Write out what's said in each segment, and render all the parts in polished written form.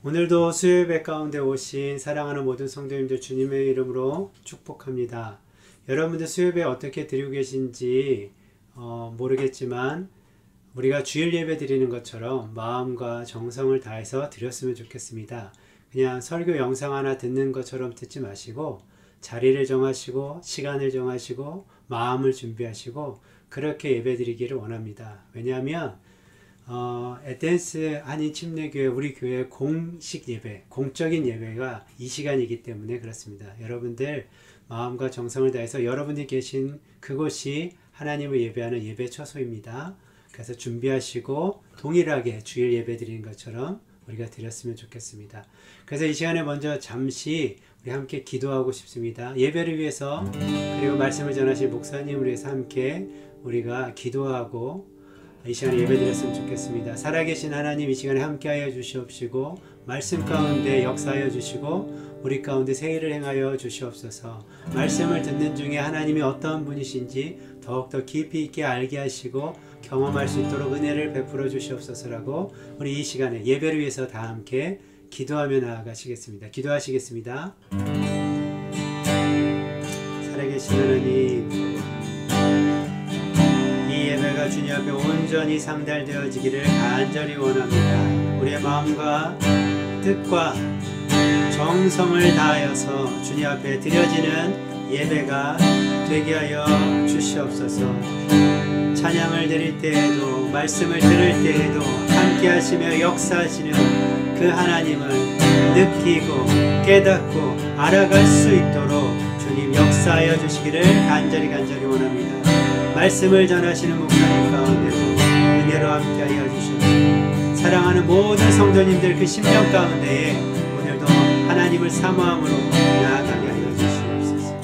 오늘도 수요예배 가운데 오신 사랑하는 모든 성도님들 주님의 이름으로 축복합니다. 여러분들 수요예배 어떻게 드리고 계신지 모르겠지만 우리가 주일 예배 드리는 것처럼 마음과 정성을 다해서 드렸으면 좋겠습니다. 그냥 설교 영상 하나 듣는 것처럼 듣지 마시고 자리를 정하시고 시간을 정하시고 마음을 준비하시고 그렇게 예배 드리기를 원합니다. 왜냐하면 에덴스 한인침례교회 우리 교회 공식 예배, 공적인 예배가 이 시간이기 때문에 그렇습니다. 여러분들 마음과 정성을 다해서 여러분이 계신 그곳이 하나님을 예배하는 예배 처소입니다. 그래서 준비하시고 동일하게 주일 예배 드리는 것처럼 우리가 드렸으면 좋겠습니다. 그래서 이 시간에 먼저 잠시 우리 함께 기도하고 싶습니다. 예배를 위해서 그리고 말씀을 전하실 목사님을 위해서 함께 우리가 기도하고 이 시간에 예배드렸으면 좋겠습니다. 살아계신 하나님 이 시간에 함께하여 주시옵시고 말씀 가운데 역사하여 주시고 우리 가운데 세일을 행하여 주시옵소서. 말씀을 듣는 중에 하나님이 어떤 분이신지 더욱더 깊이 있게 알게 하시고 경험할 수 있도록 은혜를 베풀어 주시옵소서라고 우리 이 시간에 예배를 위해서 다 함께 기도하며 나아가시겠습니다. 기도하시겠습니다. 살아계신 하나님, 예배가 주님 앞에 온전히 상달되어지기를 간절히 원합니다. 우리의 마음과 뜻과 정성을 다하여서 주님 앞에 드려지는 예배가 되게 하여 주시옵소서. 찬양을 드릴 때에도 말씀을 들을 때에도 함께 하시며 역사하시는 그 하나님을 느끼고 깨닫고 알아갈 수 있도록 주님 역사하여 주시기를 간절히 원합니다. 말씀을 전하시는 목사님 가운데도 은혜로 함께하여 주시옵소서. 사랑하는 모든 성도님들 그 심령 가운데에 오늘도 하나님을 사모함으로 나아가게 하여 주시옵소서.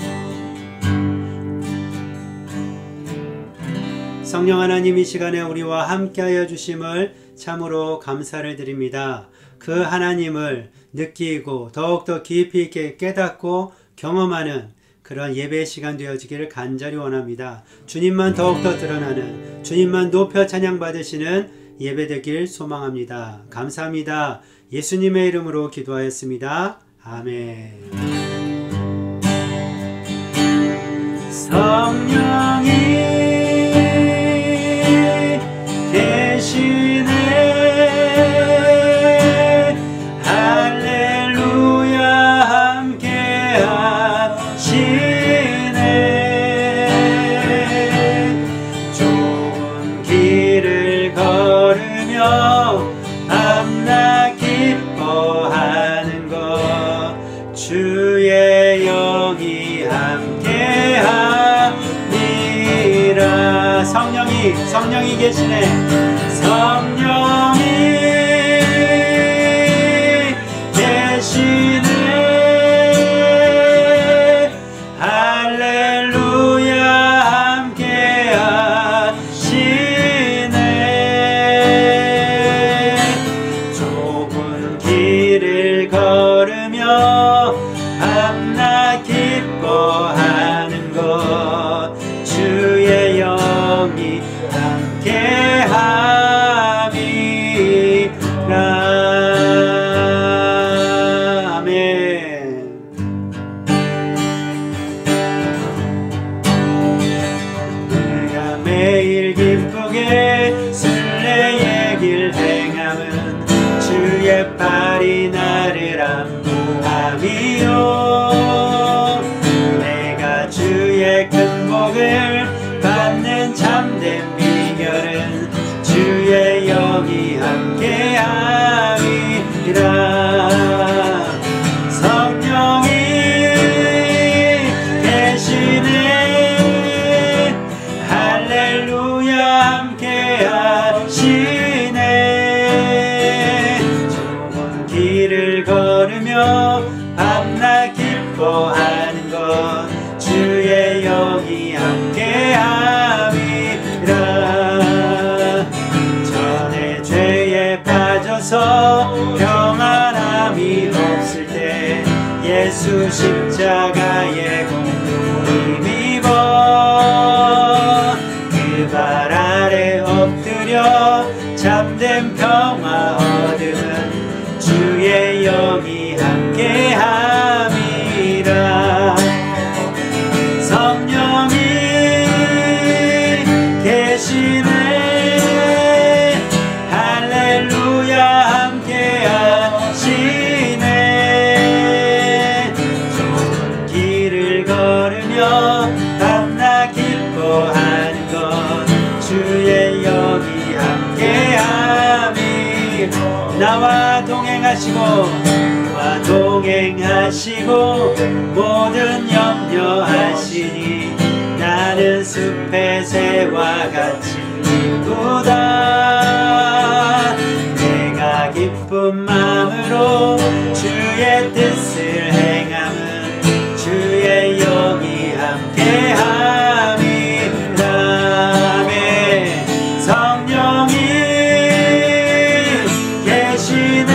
성령 하나님 이 시간에 우리와 함께하여 주심을 참으로 감사를 드립니다. 그 하나님을 느끼고 더욱더 깊이 있게 깨닫고 경험하는 그런 예배의 시간 되어지기를 간절히 원합니다. 주님만 더욱더 드러나는, 주님만 높여 찬양 받으시는 예배 되길 소망합니다. 감사합니다. 예수님의 이름으로 기도하였습니다. 아멘. 성령이 계시네. 성령이 계시네. 성령이 계시네. 주의 팔이 나를 안보함이요 내가 주의 큰 복을 받는 참된 비결은 주의 영이 함께함이라 성령이 계시네 할렐루야 함께하시네 좁은 길을 걸으며 밤낮 기뻐하는 것 주의 영이 함께함이라 전에 죄에 빠져서 평안함이 없을 때 예수 십자가의 공로 힘입어 그 발 아래 엎드려 참된 평화 얻음은 주의 영이 함께함이라 성령이 계시네 할렐루야 함께하시네 좁은 길을 걸으며 밤낮 기뻐하는 것 주의 영이 함께함이 나와 동행하시고 모든 염려하시니 나는 숲의 새와 같이 기쁘다 내가 기쁜 마음으로 주의 뜻을 행함은 주의 영이 함께함이라 성령이 계시네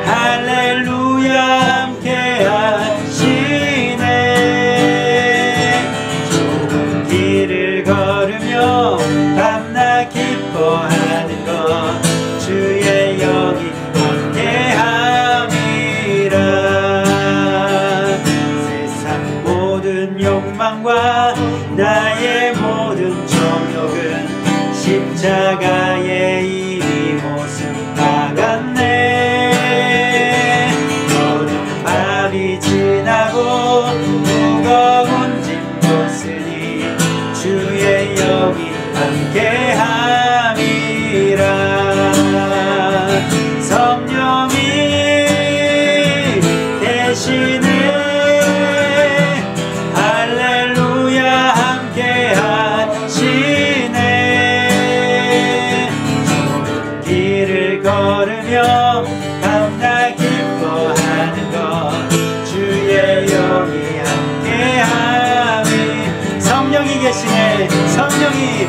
할렐루야 함께하시네 좁은 길을 걸으며 밤낮 기뻐하는 것 주의 영이 함께함이라 세상 모든 욕망과 나의 모든 정욕은 십자가에 이미 모습 박았네 어두운 밤이 지나고 무거운 짐 벗으니 주의 영이 함께함이라 성령이 계시네 할렐루야 함께하시네 좁은 길을 걸으며 밤낮 기뻐하는 것 주의 영이 함께함이 성령이 계시네 성령이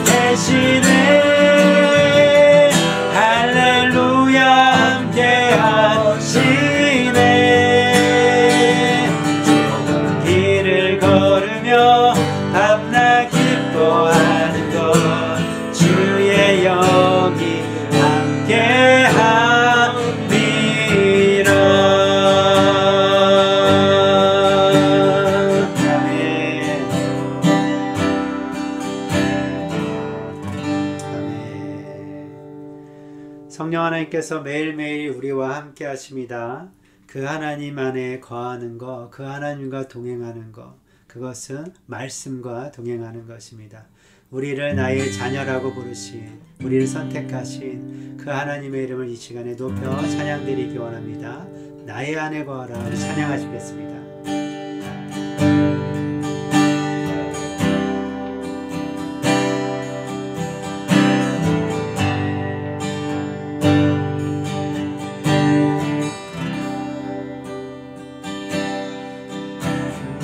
계시네 할렐루야 함께하시네 좁은 길을 걸으며 밤낮 기뻐하는 것 주의 영이 함께함이라 성령 하나님께서 매일매일 우리와 함께 하십니다. 그 하나님 안에 거하는 것, 그 하나님과 동행하는 것, 그것은 말씀과 동행하는 것입니다. 우리를 나의 자녀라고 부르신, 우리를 선택하신 그 하나님의 이름을 이 시간에 높여 찬양드리기 원합니다. 나의 안에 거하라 찬양하시겠습니다.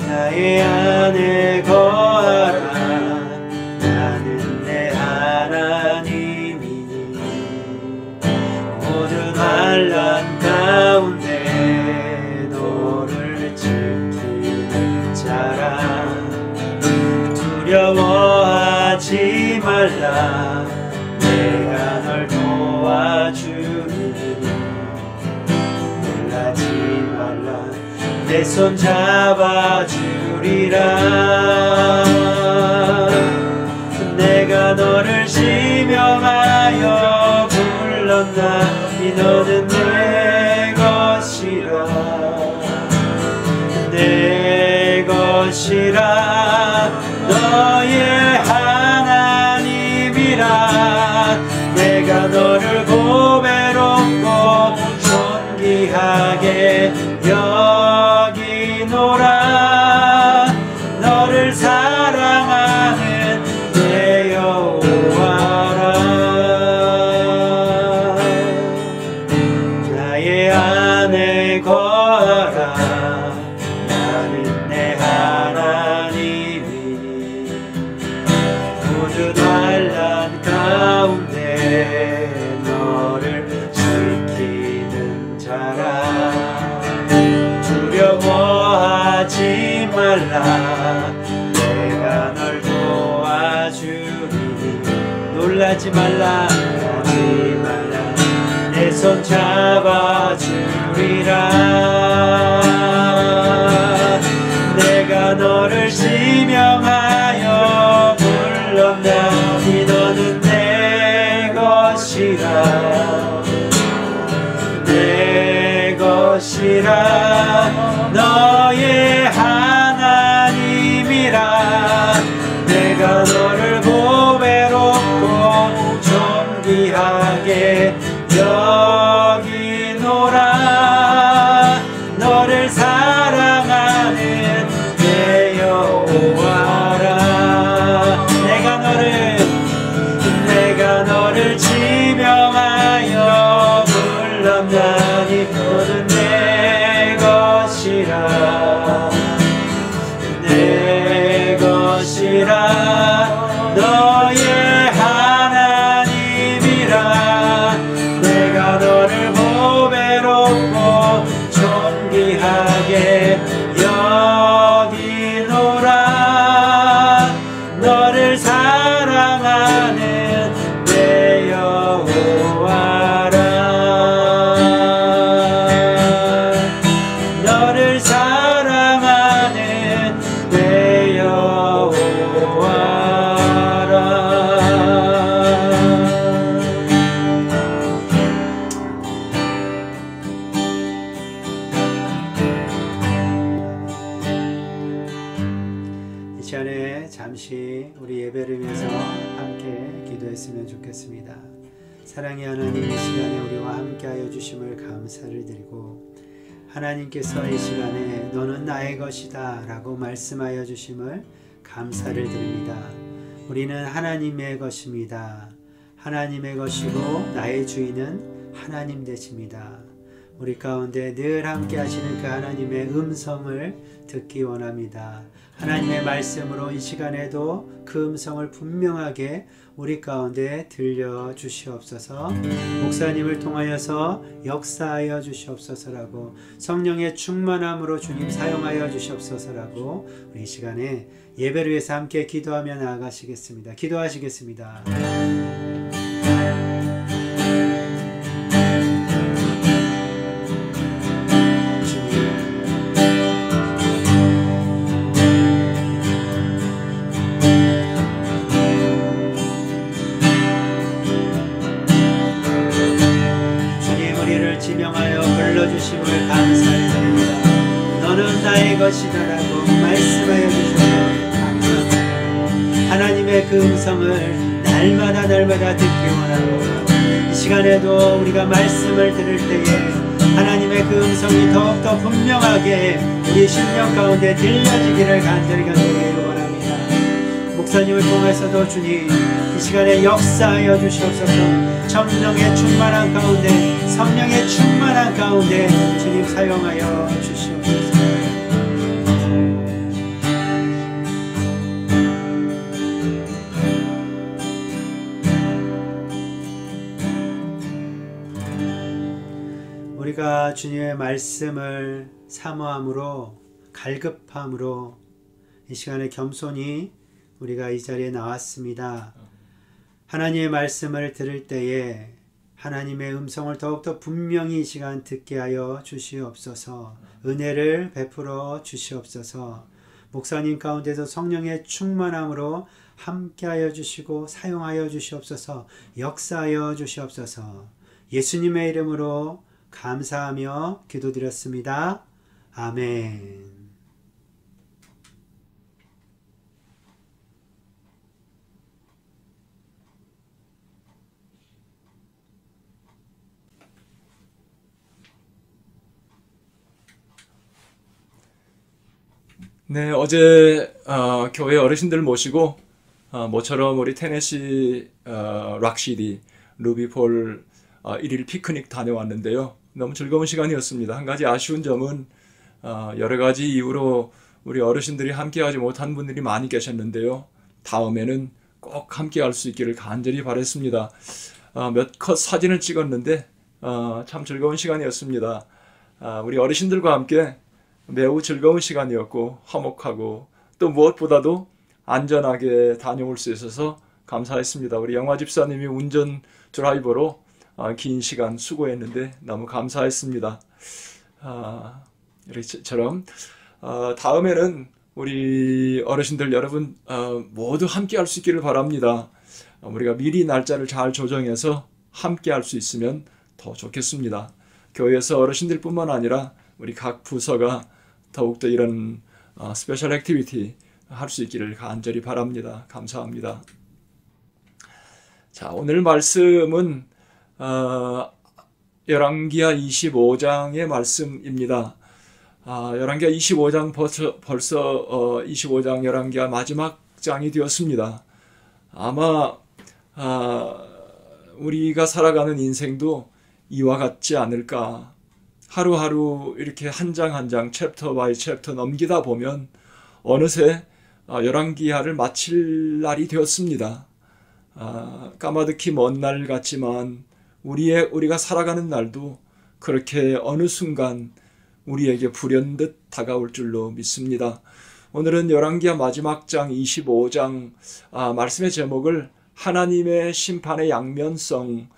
나의 안에 거하라 나는 내 하나님이니 모든 환난 가운데 너를 지키는 자라 두려워하지 말라 내가 널 도와주니 놀라지 말라 내 손 잡아주리라 내가 너를 날마다 너는 내 것이라 내 것이라 너의 하나님이라 내가 너를 고배롭고 존귀하게 여기노라 너를 사랑하는 내 여호와라 나의 안에 거하라 나는 내 하나님이니 모든 환난 가운데 너를 지키는 자라 두려워하지 말라 내가 널 도와주리니 놀라지 말라 하지 말라 내 손 잡아주리라 내가 너를 지명하여 불렀나니 너는 내 것이라 내 것이라 너의 하나님이라 내가 너를 고배롭고 존귀하게 여기노라 너를 사랑하는 내 여호와라 내가 너를 지명하여 불렀나니 너는 내 것이라 내 것이라 너의 하나님이라 내가 너를 보배롭고 존귀하게 여기노라 너를 사랑하는 내 여호와라 너를 사랑하는 내 여호와라 이 시간에 잠시 우리 예배를 위해서 함께 기도했으면 좋겠습니다. 사랑의 하나님 이 시간에 우리와 함께하여 주심을 감사를 드리고 하나님께서 이 시간에 너는 나의 것이다 라고 말씀하여 주심을 감사를 드립니다. 우리는 하나님의 것입니다. 하나님의 것이고 나의 주인은 하나님 되십니다. 우리 가운데 늘 함께 하시는 그 하나님의 음성을 듣기 원합니다. 하나님의 말씀으로 이 시간에도 그 음성을 분명하게 우리 가운데 들려주시옵소서. 목사님을 통하여서 역사하여 주시옵소서라고 성령의 충만함으로 주님 사용하여 주시옵소서라고 우리 이 시간에 예배를 위해서 함께 기도하며 나아가시겠습니다. 기도하시겠습니다. 지명하여 불러주심을 감사드립니다. 너는 나의 것이다라고 말씀하여 주셔서 감사합니다. 하나님의 그 음성을 날마다 듣기 원하고 이 시간에도 우리가 말씀을 들을 때에 하나님의 그 음성이 더욱더 분명하게 우리 심령 가운데 들려지기를 간절히 원합니다. 목사님을 통해서도 주님 이 시간에 역사하여 주시옵소서. 성령의 충만한 가운데 성령의 충만한 가운데 주님 사용하여 주시옵소서. 우리가 주님의 말씀을 사모함으로 갈급함으로 이 시간에 겸손히 우리가 이 자리에 나왔습니다. 하나님의 말씀을 들을 때에 하나님의 음성을 더욱더 분명히 이 시간 듣게 하여 주시옵소서. 은혜를 베풀어 주시옵소서. 목사님 가운데서 성령의 충만함으로 함께하여 주시고 사용하여 주시옵소서. 역사하여 주시옵소서. 예수님의 이름으로 감사하며 기도드렸습니다. 아멘. 네, 어제 교회 어르신들 모시고 모처럼 우리 테네시 락시디 루비폴 1일 피크닉 다녀왔는데요. 너무 즐거운 시간이었습니다. 한 가지 아쉬운 점은 여러 가지 이유로 우리 어르신들이 함께하지 못한 분들이 많이 계셨는데요. 다음에는 꼭 함께할 수 있기를 간절히 바랬습니다. 몇 컷 사진을 찍었는데 참 즐거운 시간이었습니다. 우리 어르신들과 함께 매우 즐거운 시간이었고 화목하고 또 무엇보다도 안전하게 다녀올 수 있어서 감사했습니다. 우리 영화 집사님이 운전 드라이버로 긴 시간 수고했는데 너무 감사했습니다. 이렇게처럼 다음에는 우리 어르신들 여러분 모두 함께 할 수 있기를 바랍니다. 우리가 미리 날짜를 잘 조정해서 함께 할 수 있으면 더 좋겠습니다. 교회에서 어르신들 뿐만 아니라 우리 각 부서가 더욱더 이런 스페셜 액티비티 할 수 있기를 간절히 바랍니다. 감사합니다. 자, 오늘 말씀은 열왕기하 25장의 말씀입니다. 열왕기하 25장 벌써 25장 열왕기하 마지막 장이 되었습니다. 아마 우리가 살아가는 인생도 이와 같지 않을까. 하루하루 이렇게 한 장 한 장 챕터 바이 챕터 넘기다 보면 어느새 열왕기하를 마칠 날이 되었습니다. 까마득히 먼 날 같지만 우리가 살아가는 날도 그렇게 어느 순간 우리에게 불현듯 다가올 줄로 믿습니다. 오늘은 열왕기하 마지막 장 25장 말씀의 제목을 하나님의 심판의 양면성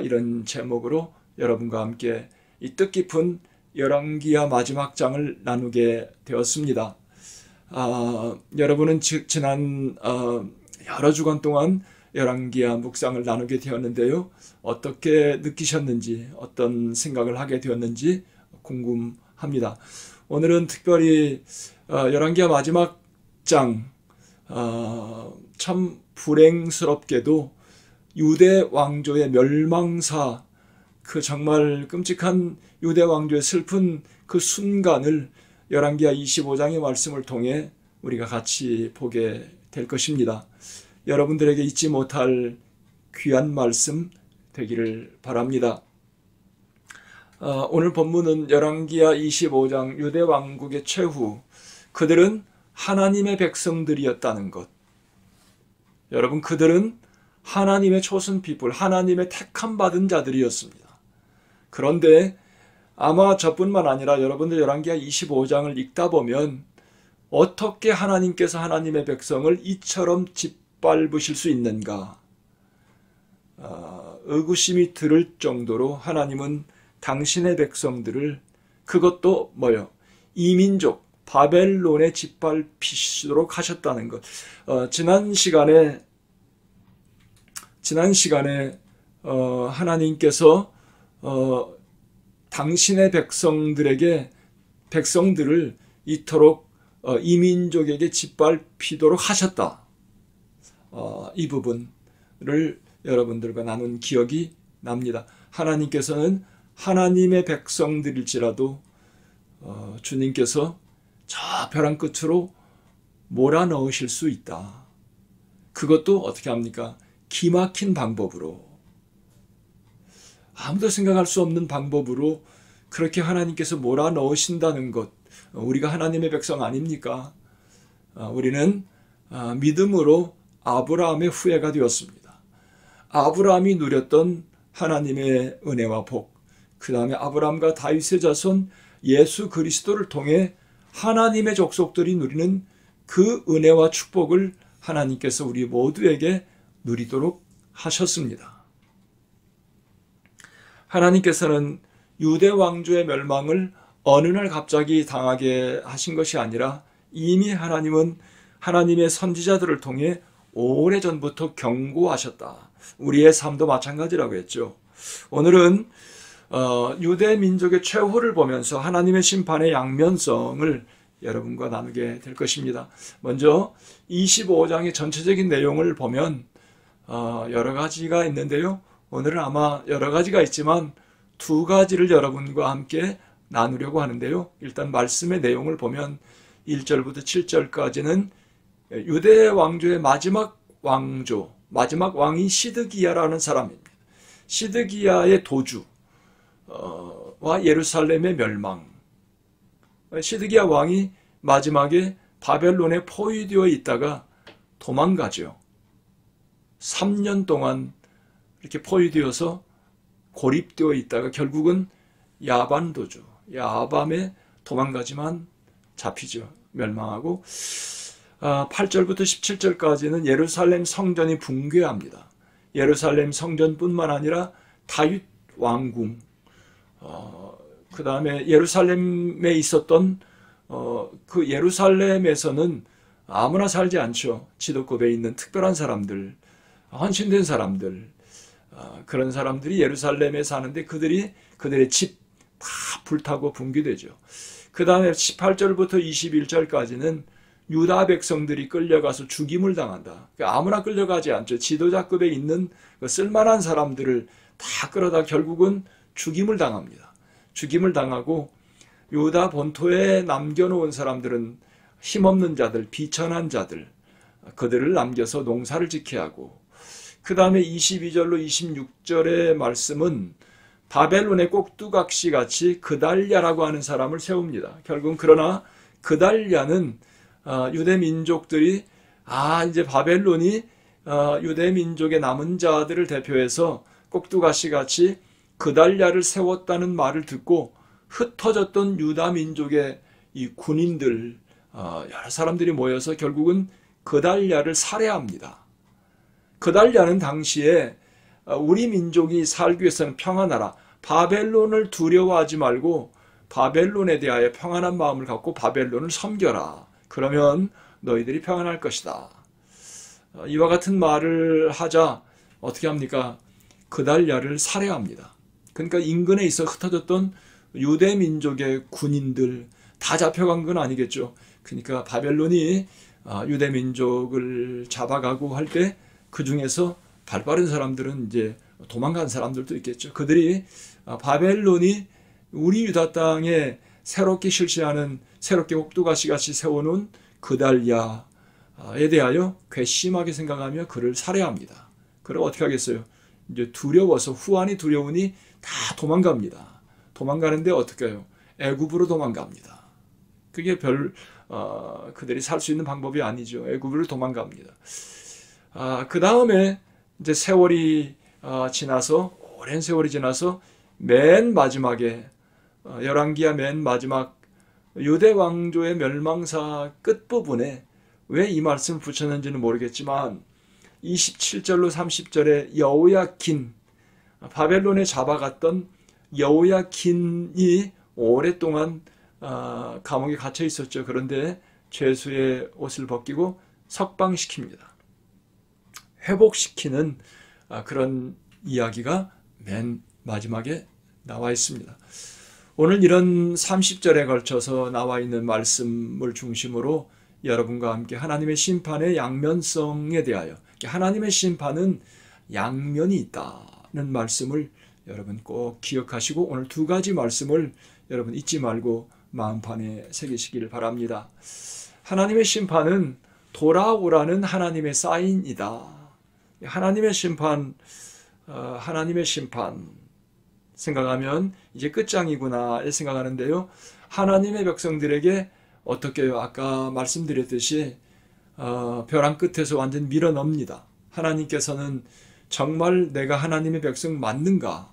이런 제목으로 여러분과 함께 이 뜻깊은 열왕기하 마지막 장을 나누게 되었습니다. 여러분은 지난 여러 주간 동안 열왕기하 묵상을 나누게 되었는데요. 어떻게 느끼셨는지, 어떤 생각을 하게 되었는지 궁금합니다. 오늘은 특별히 열왕기하 마지막 장, 참 불행스럽게도 유대 왕조의 멸망사, 그 정말 끔찍한 유대 왕조의 슬픈 그 순간을 열왕기하 25장의 말씀을 통해 우리가 같이 보게 될 것입니다. 여러분들에게 잊지 못할 귀한 말씀 되기를 바랍니다. 오늘 본문은 열왕기하 25장 유대 왕국의 최후, 그들은 하나님의 백성들이었다는 것. 여러분, 그들은 하나님의 chosen people, 하나님의 택함 받은 자들이었습니다. 그런데 아마 저뿐만 아니라 여러분들 열왕기하 25장을 읽다 보면 어떻게 하나님께서 하나님의 백성을 이처럼 짓밟으실 수 있는가? 의구심이 들을 정도로 하나님은 당신의 백성들을, 그것도 이민족 바벨론에 짓밟히시도록 하셨다는 것. 지난 시간에 하나님께서 당신의 백성들을 이토록 이민족에게 짓밟히도록 하셨다. 이 부분을 여러분들과 나눈 기억이 납니다. 하나님께서는 하나님의 백성들일지라도 주님께서 저 벼랑 끝으로 몰아넣으실 수 있다. 그것도 어떻게 합니까? 기막힌 방법으로, 아무도 생각할 수 없는 방법으로 그렇게 하나님께서 몰아넣으신다는 것. 우리가 하나님의 백성 아닙니까? 우리는 믿음으로 아브라함의 후예가 되었습니다. 아브라함이 누렸던 하나님의 은혜와 복, 그 다음에 아브라함과 다윗의 자손 예수 그리스도를 통해 하나님의 족속들이 누리는 그 은혜와 축복을 하나님께서 우리 모두에게 누리도록 하셨습니다. 하나님께서는 유대 왕조의 멸망을 어느 날 갑자기 당하게 하신 것이 아니라 이미 하나님은 하나님의 선지자들을 통해 오래전부터 경고하셨다. 우리의 삶도 마찬가지라고 했죠. 오늘은 유대 민족의 최후를 보면서 하나님의 심판의 양면성을 여러분과 나누게 될 것입니다. 먼저 25장의 전체적인 내용을 보면 여러 가지가 있는데요. 오늘은 아마 여러 가지가 있지만 두 가지를 여러분과 함께 나누려고 하는데요. 일단 말씀의 내용을 보면 1절부터 7절까지는 유대 왕조의 마지막 왕조, 마지막 왕이 시드기야라는 사람입니다. 시드기야의 도주 와 예루살렘의 멸망. 시드기야 왕이 마지막에 바벨론에 포위되어 있다가 도망가죠. 3년 동안 이렇게 포위되어서 고립되어 있다가 결국은 야반 도주, 야밤에 도망가지만 잡히죠. 멸망하고 8절부터 17절까지는 예루살렘 성전이 붕괴합니다. 예루살렘 성전뿐만 아니라 다윗 왕궁, 그 다음에 예루살렘에 있었던 그 예루살렘에서는 아무나 살지 않죠. 지도급에 있는 특별한 사람들, 헌신된 사람들, 그런 사람들이 예루살렘에 사는데 그들의 집 다 불타고 붕괴되죠. 그 다음에 18절부터 21절까지는 유다 백성들이 끌려가서 죽임을 당한다. 그러니까 아무나 끌려가지 않죠. 지도자급에 있는 쓸만한 사람들을 다 끌어다 결국은 죽임을 당합니다. 죽임을 당하고 유다 본토에 남겨놓은 사람들은 힘없는 자들, 비천한 자들, 그들을 남겨서 농사를 짓게 하고, 그 다음에 22절로 26절의 말씀은 바벨론의 꼭두각시 같이 그달랴라고 하는 사람을 세웁니다. 결국은 그러나 그달랴는 유대 민족들이 이제 바벨론이 유대 민족의 남은 자들을 대표해서 꼭두각시 같이 그달랴를 세웠다는 말을 듣고 흩어졌던 유다 민족의 이 군인들 여러 사람들이 모여서 결국은 그달랴를 살해합니다. 그달랴는 당시에 우리 민족이 살기 위해서는 평안하라, 바벨론을 두려워하지 말고 바벨론에 대하여 평안한 마음을 갖고 바벨론을 섬겨라. 그러면 너희들이 평안할 것이다. 이와 같은 말을 하자 어떻게 합니까? 그달랴를 살해합니다. 그러니까 인근에 있어 흩어졌던 유대 민족의 군인들 다 잡혀간 건 아니겠죠. 그러니까 바벨론이 유대 민족을 잡아가고 할 때 그 중에서 발빠른 사람들은 이제 도망간 사람들도 있겠죠. 그들이 바벨론이 우리 유다 땅에 새롭게 실시하는, 새롭게 꼭두각시 같이 세워놓은 그달랴에 대하여 괘씸하게 생각하며 그를 살해합니다. 그럼 어떻게 하겠어요? 이제 두려워서, 후환이 두려우니 다 도망갑니다. 도망가는데 어떻게 해요? 애굽으로 도망갑니다. 그게 그들이 살 수 있는 방법이 아니죠. 애굽으로 도망갑니다. 그 다음에 이제 세월이 지나서, 오랜 세월이 지나서 맨 마지막에 열왕기야 맨 마지막 유대 왕조의 멸망사 끝부분에 왜 이 말씀을 붙였는지는 모르겠지만 27절로 30절에 여호야킨, 바벨론에 잡아갔던 여호야킨이 오랫동안 감옥에 갇혀 있었죠. 그런데 죄수의 옷을 벗기고 석방시킵니다. 회복시키는 그런 이야기가 맨 마지막에 나와 있습니다. 오늘 이런 30절에 걸쳐서 나와 있는 말씀을 중심으로 여러분과 함께 하나님의 심판의 양면성에 대하여, 하나님의 심판은 양면이 있다는 말씀을 여러분 꼭 기억하시고 오늘 두 가지 말씀을 여러분 잊지 말고 마음판에 새기시기를 바랍니다. 하나님의 심판은 돌아오라는 하나님의 사인이다. 하나님의 심판 생각하면 이제 끝장이구나 생각하는데요. 하나님의 백성들에게 어떻게 해요? 아까 말씀드렸듯이 벼랑 끝에서 완전 밀어넣습니다. 하나님께서는 정말 내가 하나님의 백성 맞는가?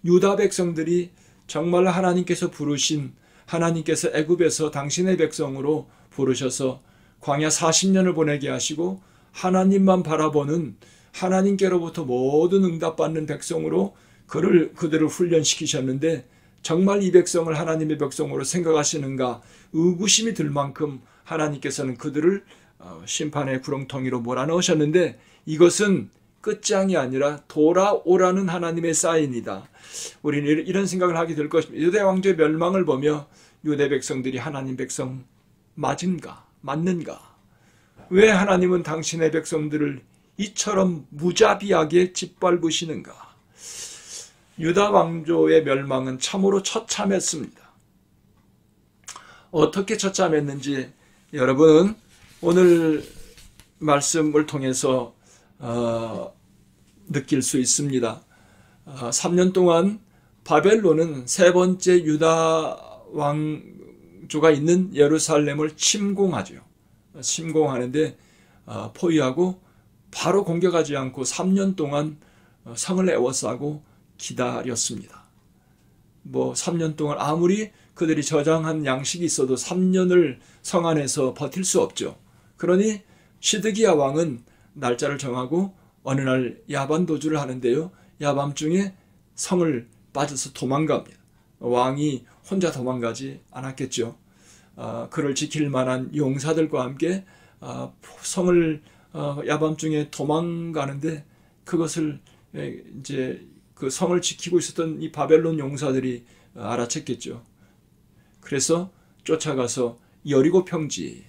유다 백성들이 정말 하나님께서 부르신, 하나님께서 애굽에서 당신의 백성으로 부르셔서 광야 40년을 보내게 하시고 하나님만 바라보는, 하나님께로부터 모든 응답받는 백성으로 그들을 훈련시키셨는데 정말 이 백성을 하나님의 백성으로 생각하시는가 의구심이 들 만큼 하나님께서는 그들을 심판의 구렁텅이로 몰아넣으셨는데 이것은 끝장이 아니라 돌아오라는 하나님의 사인이다. 우리는 이런 생각을 하게 될 것입니다. 유대 왕조의 멸망을 보며 유대 백성들이 하나님 백성 맞는가? 왜 하나님은 당신의 백성들을 이처럼 무자비하게 짓밟으시는가? 유다 왕조의 멸망은 참으로 처참했습니다. 어떻게 처참했는지 여러분은 오늘 말씀을 통해서 느낄 수 있습니다. 3년 동안 바벨론은 세 번째 유다 왕조가 있는 예루살렘을 침공하죠. 침공하는데 포위하고 바로 공격하지 않고 3년 동안 성을 에워싸고 기다렸습니다. 3년 동안 아무리 그들이 저장한 양식이 있어도 3년을 성 안에서 버틸 수 없죠. 그러니 시드기야 왕은 날짜를 정하고 어느 날 야반도주를 하는데요. 야밤중에 성을 빠져서 도망갑니다. 왕이 혼자 도망가지 않았겠죠. 그를 지킬 만한 용사들과 함께 성을 야밤중에 도망가는데 그것을 이제 그 성을 지키고 있었던 이 바벨론 용사들이 알아챘겠죠. 그래서 쫓아가서 여리고 평지,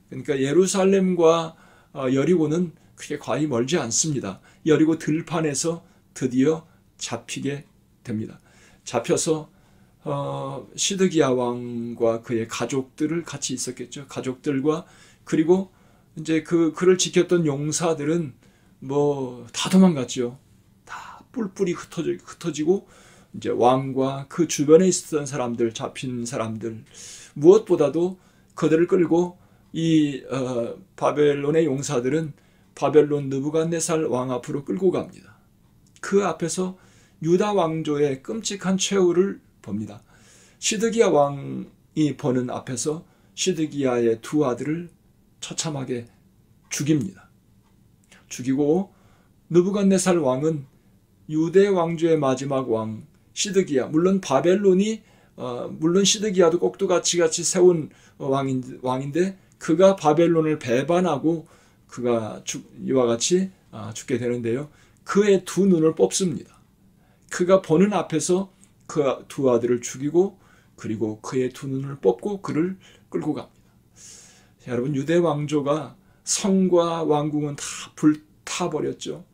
그러니까 예루살렘과 여리고는 그렇게 과히 멀지 않습니다. 여리고 들판에서 드디어 잡히게 됩니다. 잡혀서 시드기야 왕과 그의 가족들을 같이 있었겠죠. 가족들과 그리고 이제 그를 지켰던 용사들은 다 도망갔죠. 다 뿔뿔이 흩어지고 이제 왕과 그 주변에 있었던 사람들, 잡힌 사람들, 무엇보다도 그들을 끌고 이 바벨론의 용사들은 바벨론 느부갓네살 왕 앞으로 끌고 갑니다. 그 앞에서 유다 왕조의 끔찍한 최후를 봅니다. 시드기야 왕이 보는 앞에서 시드기야의 두 아들을 처참하게 죽입니다. 죽이고 느부갓네살 왕은 유대 왕조의 마지막 왕 시드기야, 물론 바벨론이 물론 시드기야도 꼭두같이 세운 왕인데 그가 바벨론을 배반하고 그가 이와 같이 죽게 되는데요. 그의 두 눈을 뽑습니다. 그가 보는 앞에서 그 두 아들을 죽이고 그리고 그의 두 눈을 뽑고 그를 끌고 갑니다. 여러분, 유대 왕조가 성과 왕궁은 다 불타버렸죠.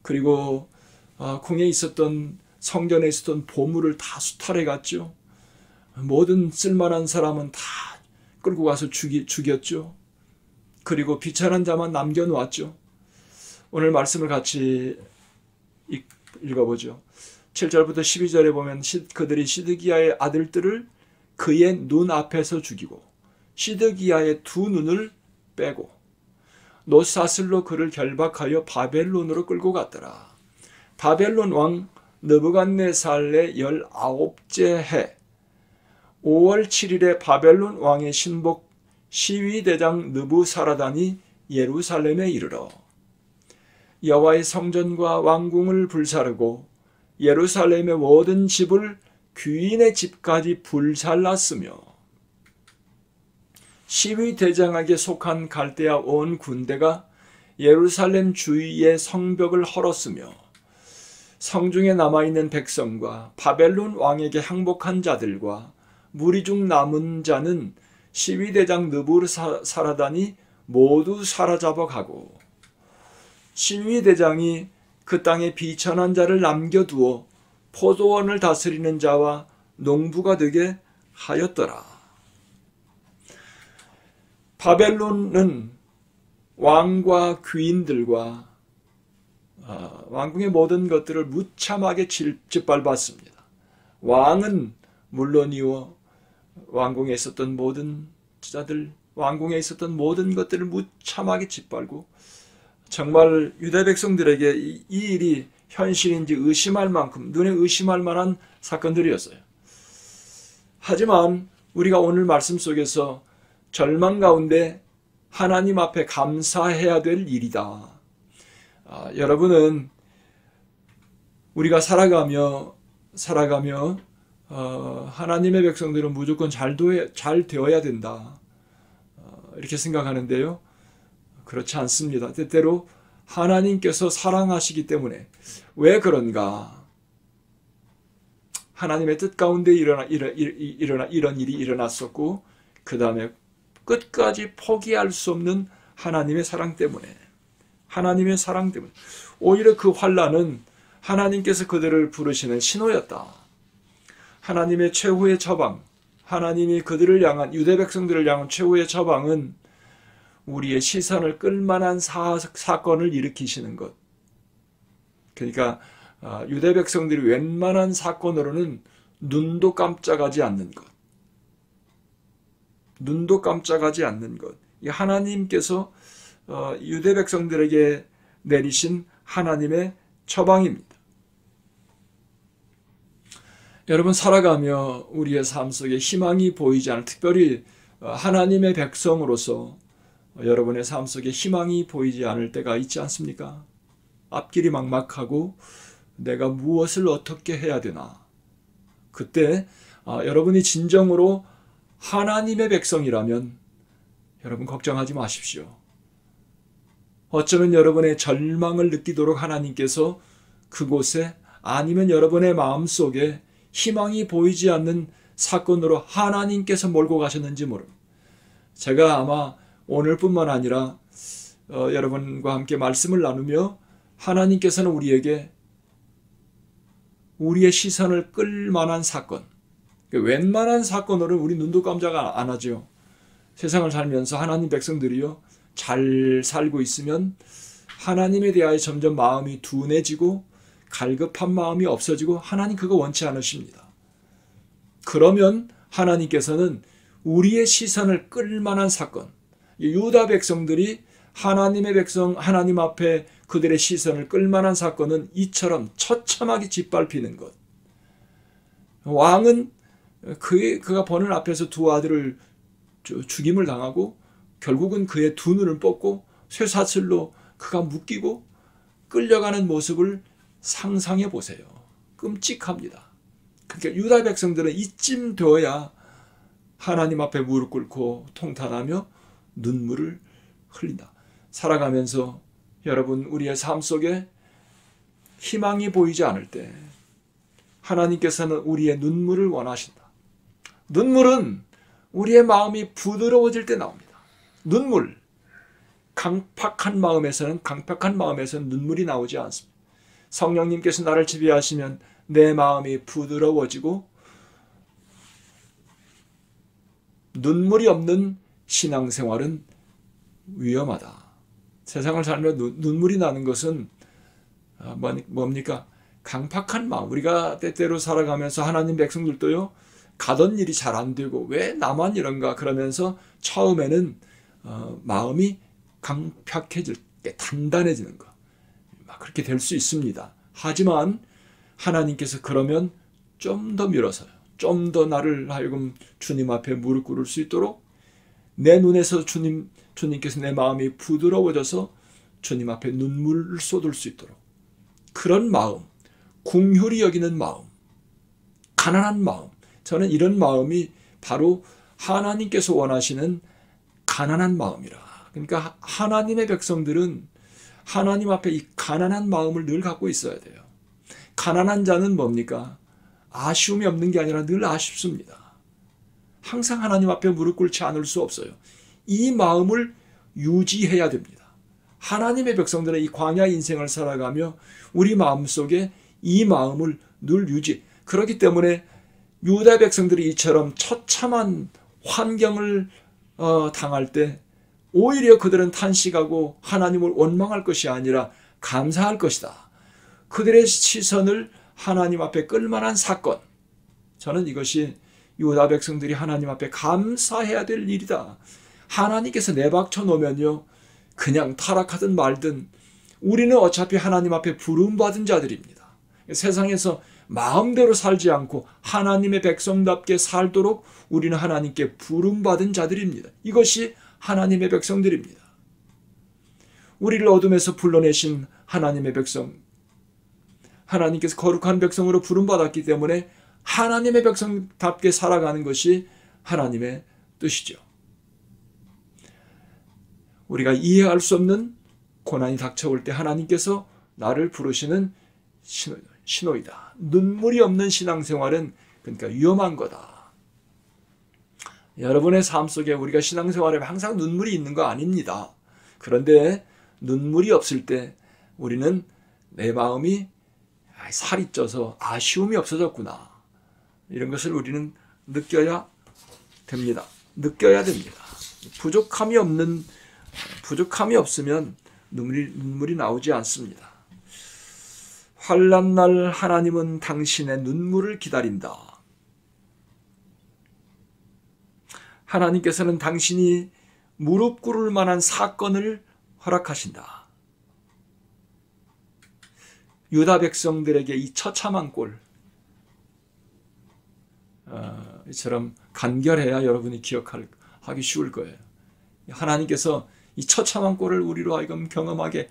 그리고 궁에 있었던 성전에 있었던 보물을 다 수탈해 갔죠. 모든 쓸만한 사람은 다 끌고 가서 죽였죠. 그리고 비천한 자만 남겨놓았죠. 오늘 말씀을 같이 읽어보죠. 7절부터 12절에 보면 그들이 시드기야의 아들들을 그의 눈 앞에서 죽이고 시드기야의 두 눈을 빼고 놋사슬로 그를 결박하여 바벨론으로 끌고 갔더라. 바벨론 왕 느부갓네살의 19째 해 5월 7일에 바벨론 왕의 신복 시위대장 느부사라단이 예루살렘에 이르러 여호와의 성전과 왕궁을 불사르고 예루살렘의 모든 집을 귀인의 집까지 불살랐으며 시위대장에게 속한 갈대아 온 군대가 예루살렘 주위의 성벽을 헐었으며 성중에 남아있는 백성과 바벨론 왕에게 항복한 자들과 무리 중 남은 자는 시위대장 느부사라단이 모두 사로잡아 가고 시위대장이 그 땅에 비천한 자를 남겨두어 포도원을 다스리는 자와 농부가 되게 하였더라. 바벨론은 왕과 귀인들과 왕궁의 모든 것들을 무참하게 짓밟았습니다. 왕은 물론이요 왕궁에 있었던 모든 자들, 왕궁에 있었던 모든 것들을 무참하게 짓밟고 정말 유대 백성들에게 이 일이 현실인지 의심할 만큼 눈에 의심할 만한 사건들이었어요. 하지만 우리가 오늘 말씀 속에서 절망 가운데 하나님 앞에 감사해야 될 일이다. 여러분은 우리가 살아가며 하나님의 백성들은 무조건 잘 되어야 된다. 이렇게 생각하는데요. 그렇지 않습니다. 때때로 하나님께서 사랑하시기 때문에. 왜 그런가? 하나님의 뜻 가운데 이런 일이 일어났었고, 그 다음에 끝까지 포기할 수 없는 하나님의 사랑 때문에, 하나님의 사랑 때문에. 오히려 그 환난은 하나님께서 그들을 부르시는 신호였다. 하나님의 최후의 처방, 하나님이 그들을 향한, 유대 백성들을 향한 최후의 처방은 우리의 시선을 끌만한 사건을 일으키시는 것. 그러니까 유대 백성들이 웬만한 사건으로는 눈도 깜짝하지 않는 것. 눈도 깜짝하지 않는 것. 이 하나님께서 유대 백성들에게 내리신 하나님의 처방입니다. 여러분, 살아가며 우리의 삶 속에 희망이 보이지 않을, 특별히 하나님의 백성으로서 여러분의 삶 속에 희망이 보이지 않을 때가 있지 않습니까? 앞길이 막막하고 내가 무엇을 어떻게 해야 되나? 그때 여러분이 진정으로 하나님의 백성이라면 여러분 걱정하지 마십시오. 어쩌면 여러분의 절망을 느끼도록 하나님께서 그곳에, 아니면 여러분의 마음속에 희망이 보이지 않는 사건으로 하나님께서 몰고 가셨는지 모릅니다. 제가 아마 오늘뿐만 아니라 여러분과 함께 말씀을 나누며 하나님께서는 우리에게 우리의 시선을 끌만한 사건, 웬만한 사건으로는 우리 눈도 깜짝 안 하죠. 세상을 살면서 하나님 백성들이요, 잘 살고 있으면 하나님에 대하여 점점 마음이 둔해지고 갈급한 마음이 없어지고, 하나님 그거 원치 않으십니다. 그러면 하나님께서는 우리의 시선을 끌만한 사건, 유다 백성들이 하나님의 백성, 하나님 앞에 그들의 시선을 끌만한 사건은 이처럼 처참하게 짓밟히는 것. 왕은 그가 버는 앞에서 두 아들을 죽임을 당하고, 결국은 그의 두 눈을 뽑고 쇠사슬로 그가 묶이고 끌려가는 모습을 상상해 보세요. 끔찍합니다. 그러니까 유다 백성들은 이쯤 되어야 하나님 앞에 무릎 꿇고 통탄하며 눈물을 흘린다. 살아가면서 여러분, 우리의 삶 속에 희망이 보이지 않을 때 하나님께서는 우리의 눈물을 원하신다. 눈물은 우리의 마음이 부드러워질 때 나옵니다. 눈물, 강팍한 마음에서는 눈물이 나오지 않습니다. 성령님께서 나를 지배하시면 내 마음이 부드러워지고, 눈물이 없는 신앙생활은 위험하다. 세상을 살며 눈물이 나는 것은 뭡니까? 강팍한 마음. 우리가 때때로 살아가면서 하나님 백성들도요, 가던 일이 잘 안 되고 왜 나만 이런가 그러면서 처음에는 마음이 강팍해질 때 단단해지는 것, 그렇게 될 수 있습니다. 하지만 하나님께서 그러면 좀 더 밀어서요, 좀 더 나를 하여금 주님 앞에 무릎 꿇을 수 있도록, 내 눈에서 주님께서 내 마음이 부드러워져서 주님 앞에 눈물을 쏟을 수 있도록, 그런 마음, 긍휼히 여기는 마음, 가난한 마음, 저는 이런 마음이 바로 하나님께서 원하시는 가난한 마음이라. 그러니까 하나님의 백성들은 하나님 앞에 이 가난한 마음을 늘 갖고 있어야 돼요. 가난한 자는 뭡니까? 아쉬움이 없는 게 아니라 늘 아쉽습니다. 항상 하나님 앞에 무릎 꿇지 않을 수 없어요. 이 마음을 유지해야 됩니다. 하나님의 백성들은 이 광야 인생을 살아가며 우리 마음속에 이 마음을 늘 유지. 그렇기 때문에 유다 백성들이 이처럼 처참한 환경을 당할 때 오히려 그들은 탄식하고 하나님을 원망할 것이 아니라 감사할 것이다. 그들의 시선을 하나님 앞에 끌만한 사건. 저는 이것이 유다 백성들이 하나님 앞에 감사해야 될 일이다. 하나님께서 내박쳐 놓으면요, 그냥 타락하든 말든 우리는 어차피 하나님 앞에 부름받은 자들입니다. 세상에서 마음대로 살지 않고 하나님의 백성답게 살도록 우리는 하나님께 부름받은 자들입니다. 이것이 하나님의 백성들입니다. 우리를 어둠에서 불러내신 하나님의 백성, 하나님께서 거룩한 백성으로 부름받았기 때문에 하나님의 백성답게 살아가는 것이 하나님의 뜻이죠. 우리가 이해할 수 없는 고난이 닥쳐올 때 하나님께서 나를 부르시는 신호이다. 눈물이 없는 신앙생활은 그러니까 위험한 거다. 여러분의 삶 속에 우리가 신앙생활에 항상 눈물이 있는 거 아닙니다. 그런데 눈물이 없을 때 우리는 내 마음이 살이 쪄서 아쉬움이 없어졌구나. 이런 것을 우리는 느껴야 됩니다. 부족함이 없으면 눈물이 나오지 않습니다. 환난 날 하나님은 당신의 눈물을 기다린다. 하나님께서는 당신이 무릎 꿇을 만한 사건을 허락하신다. 유다 백성들에게 이 처참한 꼴, 이처럼 간결해야 여러분이 기억하기 쉬울 거예요. 하나님께서 이 처참한 꼴을 우리로 하여금 경험하게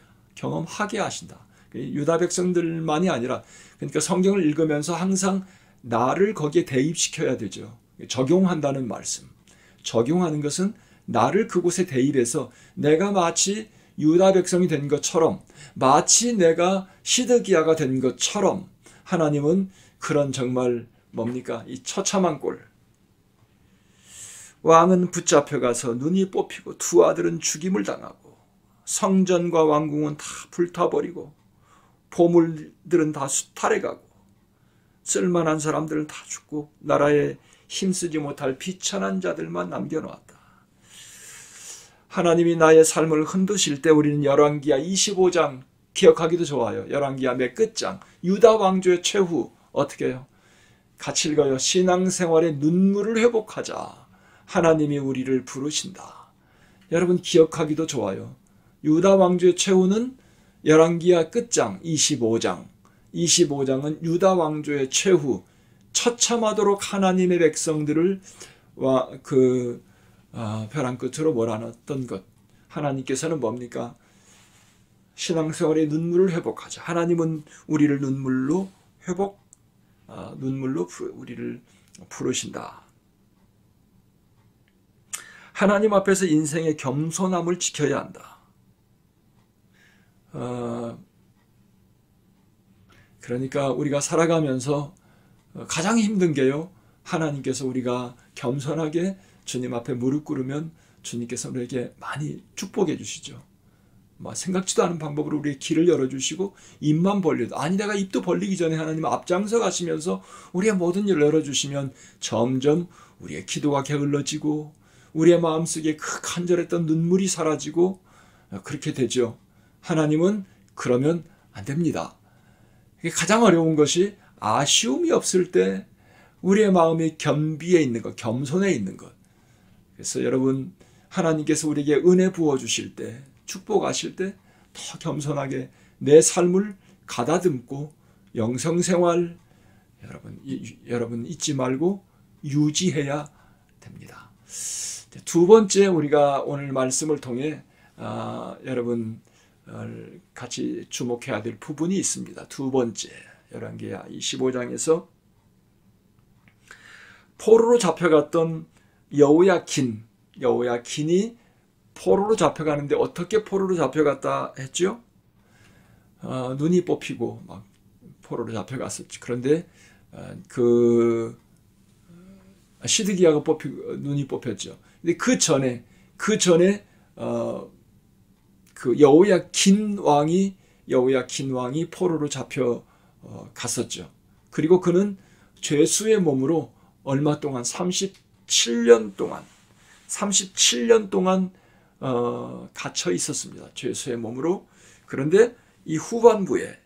하신다. 유다 백성들만이 아니라, 그러니까 성경을 읽으면서 항상 나를 거기에 대입시켜야 되죠. 적용한다는 말씀. 적용하는 것은 나를 그곳에 대입해서 내가 마치 유다 백성이 된 것처럼, 마치 내가 시드기야가 된 것처럼 하나님은 그런 정말 뭡니까? 이 처참한 꼴. 왕은 붙잡혀가서 눈이 뽑히고 두 아들은 죽임을 당하고 성전과 왕궁은 다 불타버리고 보물들은 다 수탈해가고 쓸만한 사람들은 다 죽고 나라에 힘쓰지 못할 비천한 자들만 남겨놓았다. 하나님이 나의 삶을 흔드실 때 우리는 열왕기야 25장 기억하기도 좋아요. 열왕기야 맨 끝장 유다 왕조의 최후 어떻게 해요? 같이 읽어요. 신앙생활의 눈물을 회복하자. 하나님이 우리를 부르신다. 여러분 기억하기도 좋아요. 유다 왕조의 최후는 열왕기야 끝장 25장은 유다 왕조의 최후, 처참하도록 하나님의 백성들을 벼랑 끝으로 몰아넣었던 것. 하나님께서는 뭡니까? 신앙생활의 눈물을 회복하자. 하나님은 우리를 눈물로 우리를 부르신다. 하나님 앞에서 인생의 겸손함을 지켜야 한다. 그러니까 우리가 살아가면서 가장 힘든 게요, 하나님께서 우리가 겸손하게 주님 앞에 무릎 꿇으면 주님께서 우리에게 많이 축복해 주시죠. 생각지도 않은 방법으로 우리의 길을 열어주시고 입만 벌려도, 아니 내가 입도 벌리기 전에 하나님 앞장서 가시면서 우리의 모든 일을 열어주시면 점점 우리의 기도가 게을러지고 우리의 마음속에 그 간절했던 눈물이 사라지고 그렇게 되죠. 하나님은 그러면 안 됩니다. 가장 어려운 것이 아쉬움이 없을 때 우리의 마음이 겸비해 있는 것, 겸손해 있는 것. 그래서 여러분, 하나님께서 우리에게 은혜 부어주실 때, 축복하실 때 더 겸손하게 내 삶을 가다듬고 영성생활 여러분 잊지 말고 유지해야 됩니다. 두 번째 우리가 오늘 말씀을 통해 여러분 같이 주목해야 될 부분이 있습니다. 두 번째, 열왕기야 25장에서 포로로 잡혀갔던 여호야킨이 포로로 잡혀가는데 어떻게 포로로 잡혀갔다 했죠? 눈이 뽑히고 막 포로로 잡혀갔었지. 그런데 시드기야가 눈이 뽑혔죠. 근데 그 전에 여호야킨 왕이 포로로 잡혀 갔었죠. 그리고 그는 죄수의 몸으로 얼마 동안 37년 동안 갇혀 있었습니다. 죄수의 몸으로. 그런데 이 후반부에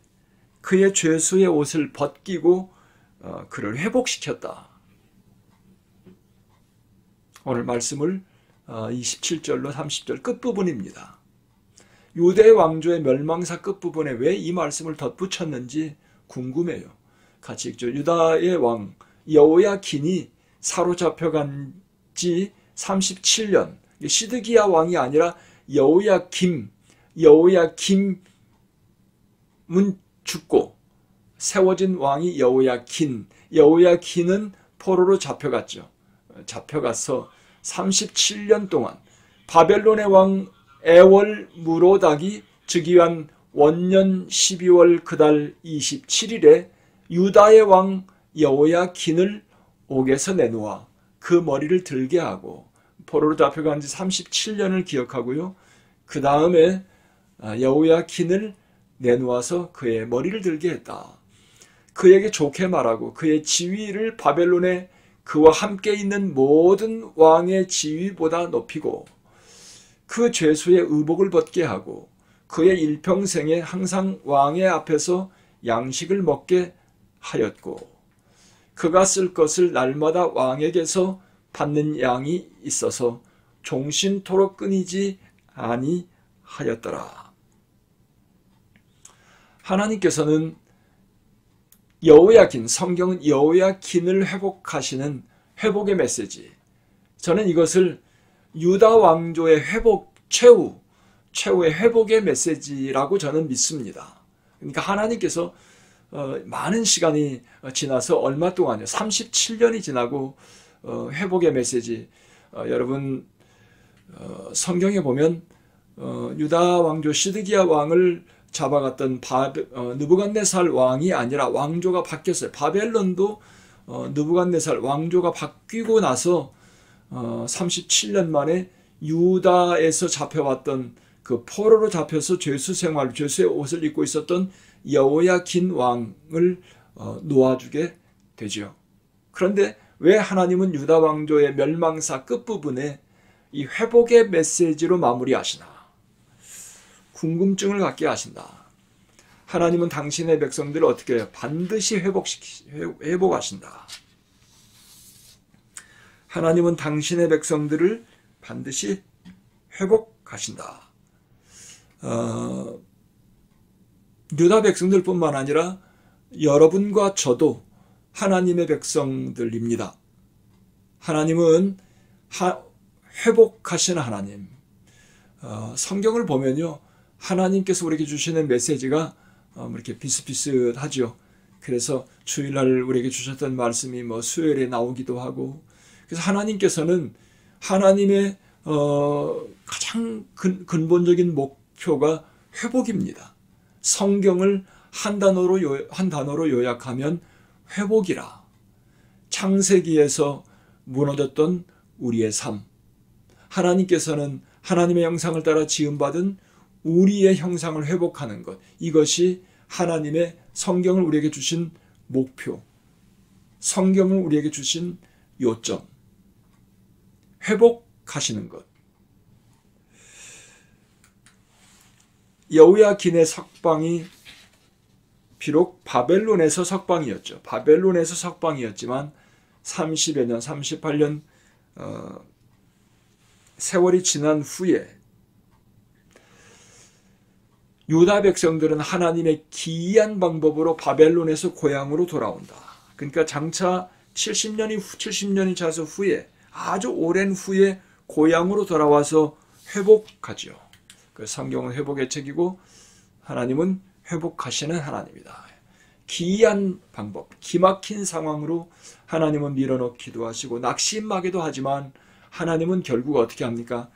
그의 죄수의 옷을 벗기고 그를 회복시켰다. 오늘 말씀을 27절로 30절 끝부분입니다. 유대 왕조의 멸망사 끝부분에 왜 이 말씀을 덧붙였는지 궁금해요. 같이 읽죠. 유다의 왕 여호야킨이 사로잡혀간 지 37년, 시드기야 왕이 아니라 여호야김은 죽고 세워진 왕이 여호야킨은 포로로 잡혀갔죠. 잡혀가서 37년 동안 바벨론의 왕 에월무로닥이 즉위한 원년 12월 그달 27일에 유다의 왕 여호야긴을 옥에서 내놓아 그 머리를 들게 하고, 포로로 잡혀간 지 37년을 기억하고요. 그 다음에 여호야긴을 내놓아서 그의 머리를 들게 했다. 그에게 좋게 말하고 그의 지위를 바벨론에 그와 함께 있는 모든 왕의 지위보다 높이고, 그 죄수의 의복을 벗게 하고 그의 일평생에 항상 왕의 앞에서 양식을 먹게 하였고, 그가 쓸 것을 날마다 왕에게서 받는 양이 있어서 종신토록 끊이지 아니하였더라. 하나님께서는 여호야긴, 성경은 여호야긴을 회복하시는 회복의 메시지, 저는 이것을 유다 왕조의 회복, 최후의 회복의 메시지라고 저는 믿습니다. 그러니까 하나님께서 많은 시간이 지나서 얼마 동안요, 37년이 지나고 회복의 메시지, 여러분 성경에 보면 유다 왕조 시드기야 왕을 잡아갔던 느부갓네살 왕이 아니라 왕조가 바뀌었어요. 바벨론도 느부갓네살 왕조가 바뀌고 나서 37년 만에 유다에서 잡혀왔던 그 포로로 잡혀서 죄수의 옷을 입고 있었던 여호야긴 왕을 놓아주게 되죠. 그런데 왜 하나님은 유다 왕조의 멸망사 끝부분에 이 회복의 메시지로 마무리하시나? 궁금증을 갖게 하신다. 하나님은 당신의 백성들을 어떻게 해요? 반드시 회복하신다. 하나님은 당신의 백성들을 반드시 회복하신다. 유다 백성들뿐만 아니라 여러분과 저도 하나님의 백성들입니다. 하나님은 회복하시는 하나님. 성경을 보면요, 하나님께서 우리에게 주시는 메시지가 이렇게 비슷비슷하죠. 그래서 주일날 우리에게 주셨던 말씀이 수요일에 나오기도 하고, 그래서 하나님께서는 하나님의 가장 근본적인 목표가 회복입니다. 성경을 한 단어로 요약하면 회복이라. 창세기에서 무너졌던 우리의 삶, 하나님께서는 하나님의 형상을 따라 지음받은 우리의 형상을 회복하는 것, 이것이 하나님의 성경을 우리에게 주신 목표, 성경을 우리에게 주신 요점, 회복하시는 것. 여호야긴의 석방이 비록 바벨론에서 석방이었죠. 바벨론에서 석방이었지만 30여 년, 38년 세월이 지난 후에 유다 백성들은 하나님의 기이한 방법으로 바벨론에서 고향으로 돌아온다. 그러니까 장차 70년이 지나서 후에, 아주 오랜 후에 고향으로 돌아와서 회복하죠. 그 성경은 회복의 책이고 하나님은 회복하시는 하나님이다. 기이한 방법, 기막힌 상황으로 하나님은 밀어넣기도 하시고 낙심하기도 하지만 하나님은 결국 어떻게 합니까?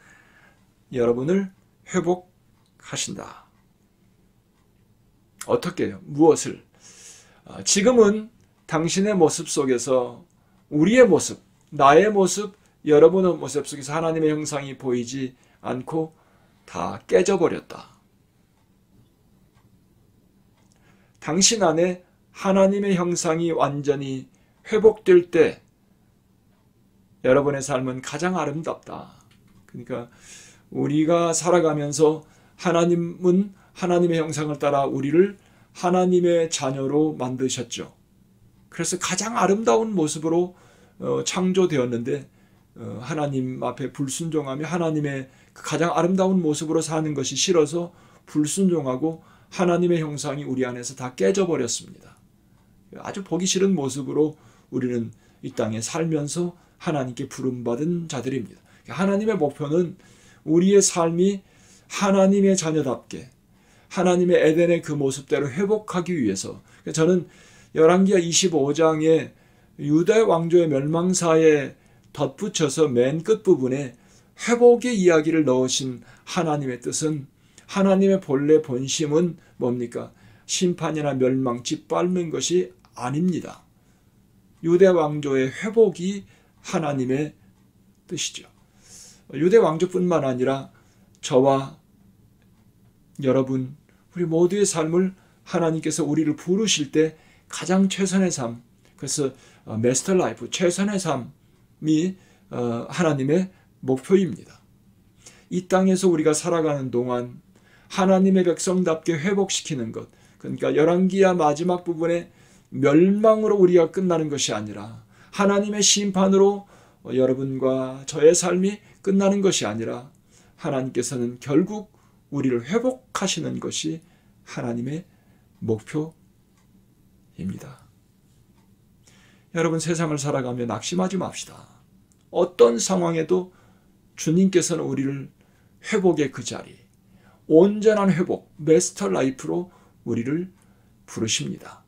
여러분을 회복하신다. 어떻게 해요? 무엇을? 지금은 당신의 모습 속에서, 우리의 모습, 나의 모습, 여러분의 모습 속에서 하나님의 형상이 보이지 않고 다 깨져버렸다. 당신 안에 하나님의 형상이 완전히 회복될 때 여러분의 삶은 가장 아름답다. 그러니까 우리가 살아가면서 하나님은 하나님의 형상을 따라 우리를 하나님의 자녀로 만드셨죠. 그래서 가장 아름다운 모습으로 창조되었는데 하나님 앞에 불순종하며 하나님의 가장 아름다운 모습으로 사는 것이 싫어서 불순종하고 하나님의 형상이 우리 안에서 다 깨져버렸습니다. 아주 보기 싫은 모습으로 우리는 이 땅에 살면서 하나님께 부름받은 자들입니다. 하나님의 목표는 우리의 삶이 하나님의 자녀답게 하나님의 에덴의 그 모습대로 회복하기 위해서, 저는 열왕기하 25장에 유다 왕조의 멸망사에 덧붙여서 맨 끝부분에 회복의 이야기를 넣으신 하나님의 뜻은 하나님의 본래 본심은 뭡니까? 심판이나 멸망, 짓밟는 것이 아닙니다. 유대 왕조의 회복이 하나님의 뜻이죠. 유대 왕조뿐만 아니라 저와 여러분, 우리 모두의 삶을 하나님께서 우리를 부르실 때 가장 최선의 삶, 그래서 메스터 라이프, 최선의 삶이 하나님의 목표입니다. 이 땅에서 우리가 살아가는 동안 하나님의 백성답게 회복시키는 것, 그러니까 열왕기야 마지막 부분에 멸망으로 우리가 끝나는 것이 아니라 하나님의 심판으로 여러분과 저의 삶이 끝나는 것이 아니라 하나님께서는 결국 우리를 회복하시는 것이 하나님의 목표입니다. 여러분, 세상을 살아가며 낙심하지 맙시다. 어떤 상황에도 주님께서는 우리를 회복의 그 자리, 온전한 회복, 메스터 라이프로 우리를 부르십니다.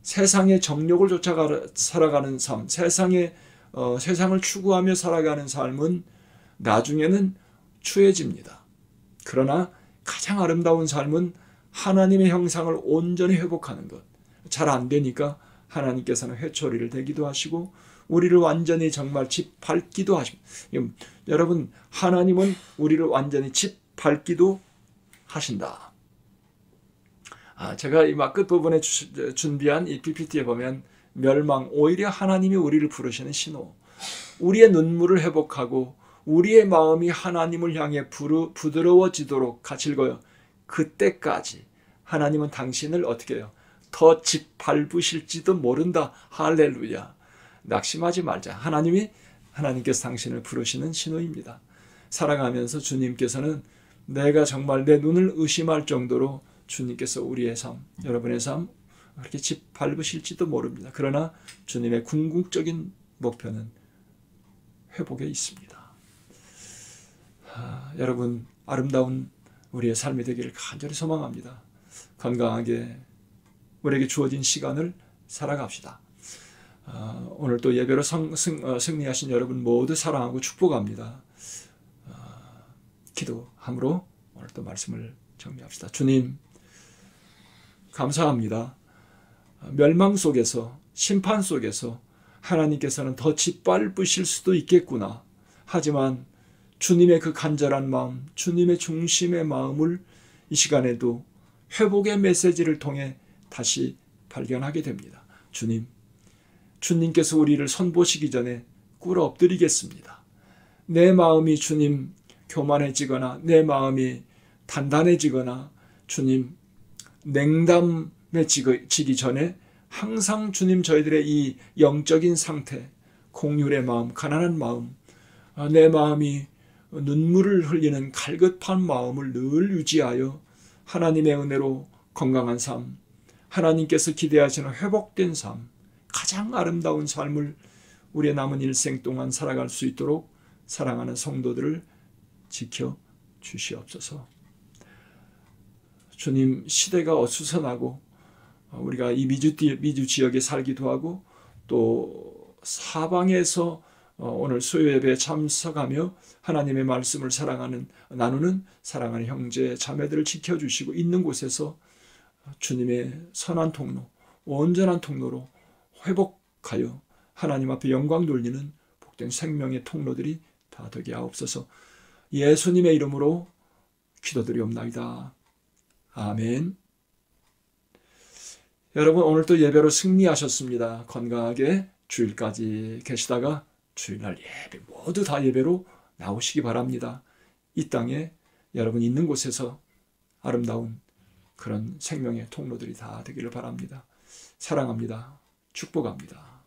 세상의 정욕을 쫓아가 살아가는 삶, 세상을 추구하며 살아가는 삶은 나중에는 추해집니다. 그러나 가장 아름다운 삶은 하나님의 형상을 온전히 회복하는 것. 잘 안 되니까 하나님께서는 회초리를 대기도 하시고 우리를 완전히 정말 짓밟기도 하십니다. 여러분, 하나님은 우리를 완전히 짓밟기도 하신다. 제가 이 끝부분에 준비한 이 PPT에 보면 멸망, 오히려 하나님이 우리를 부르시는 신호, 우리의 눈물을 회복하고 우리의 마음이 하나님을 향해 부드러워지도록 같이 읽어요. 그때까지 하나님은 당신을 어떻게 해요? 더 짓밟으실지도 모른다. 할렐루야. 낙심하지 말자. 하나님께서 당신을 부르시는 신호입니다. 살아가면서 주님께서는 내가 정말 내 눈을 의심할 정도로 주님께서 우리의 삶, 여러분의 삶 그렇게 짓밟으실지도 모릅니다. 그러나 주님의 궁극적인 목표는 회복에 있습니다. 여러분, 아름다운 우리의 삶이 되기를 간절히 소망합니다. 건강하게 우리에게 주어진 시간을 살아갑시다. 오늘 또 예배로 승리하신 여러분 모두 사랑하고 축복합니다. 기도함으로 오늘 또 말씀을 정리합시다. 주님, 감사합니다. 멸망 속에서, 심판 속에서 하나님께서는 더 짓밟으실 수도 있겠구나. 하지만 주님의 그 간절한 마음, 주님의 중심의 마음을 이 시간에도 회복의 메시지를 통해 다시 발견하게 됩니다. 주님께서 우리를 선보시기 전에 꿇어 엎드리겠습니다. 내 마음이 주님 교만해지거나 내 마음이 단단해지거나 주님 냉담해지기 전에 항상 주님 저희들의 이 영적인 상태, 공률의 마음, 가난한 마음, 내 마음이 눈물을 흘리는 갈급한 마음을 늘 유지하여 하나님의 은혜로 건강한 삶, 하나님께서 기대하시는 회복된 삶, 가장 아름다운 삶을 우리의 남은 일생 동안 살아갈 수 있도록 사랑하는 성도들을 지켜 주시옵소서. 주님, 시대가 어수선하고 우리가 이 미주 지역에 살기도 하고 또 사방에서 오늘 수요 예배에 참석하며 하나님의 말씀을 나누는 사랑하는 형제 자매들을 지켜주시고 있는 곳에서 주님의 선한 통로, 온전한 통로로 회복하여 하나님 앞에 영광 돌리는 복된 생명의 통로들이 다 되게 하옵소서. 예수님의 이름으로 기도드리옵나이다. 아멘. 여러분, 오늘 또 예배로 승리하셨습니다. 건강하게 주일까지 계시다가 주일날 예배 모두 다 예배로 나오시기 바랍니다. 이 땅에 여러분 있는 곳에서 아름다운 그런 생명의 통로들이 다 되기를 바랍니다. 사랑합니다. 축복합니다.